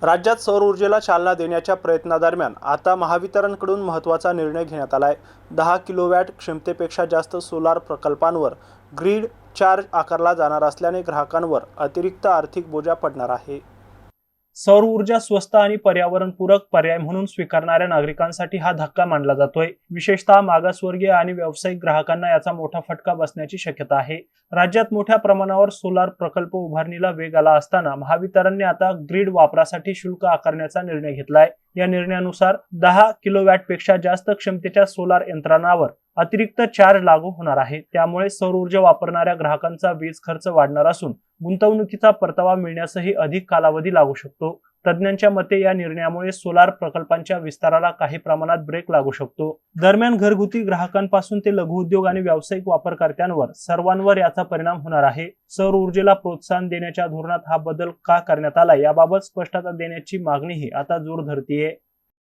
राज्यात सौर ऊर्जेला चालना देण्याच्या प्रयत्नादरम्यान आता महावितरणकडून महत्त्वाचा निर्णय घेण्यात आला आहे. 10 किलोवॅट क्षमतेपेक्षा जास्त सोलार प्रकल्पांवर ग्रीड चार्ज आकारला जाणार असल्याने ग्राहकांवर अतिरिक्त आर्थिक बोजा पडणार आहे. सौर ऊर्जा स्वस्त आणि पर्यावरणपूरक पर्याय म्हणून स्वीकारणाऱ्या नागरिकांसाठी हा धक्का मानला जातोय. विशेषतः मागासवर्गीय आणि व्यावसायिक ग्राहकांना याचा मोठा फटका बसण्याची शक्यता आहे. राज्यात मोठ्या प्रमाणावर सोलार प्रकल्प उभारणीला वेग आला असताना महावितरणने आता ग्रीड वापरासाठी शुल्क आकारण्याचा निर्णय घेतलाय. या निर्णयानुसार 10 किलोवॅट पेक्षा जास्त क्षमतेच्या सोलार यंत्रणांवर अतिरिक्त चार्ज लागू होणार आहे. त्यामुळे सौर ऊर्जा वापरणाऱ्या ग्राहकांचा वीज खर्च वाढणार असून गुंतवणुकीचा परतावा मिळण्यासही अधिक कालावधी लागू शकतो. तज्ज्ञांच्या मते या निर्णयामुळे सोलार प्रकल्पांच्या विस्ताराला काही प्रमाणात ब्रेक लागू शकतो. दरम्यान घरगुती ग्राहकांपासून ते लघुउद्योग आणि व्यावसायिक वापरकर्त्यांवर सर्वांवर याचा परिणाम होणार आहे. सौर ऊर्जेला प्रोत्साहन देण्याच्या धोरणात हा बदल का करण्यात आला याबाबत स्पष्टता देण्याची मागणीही आता जोर धरतीये.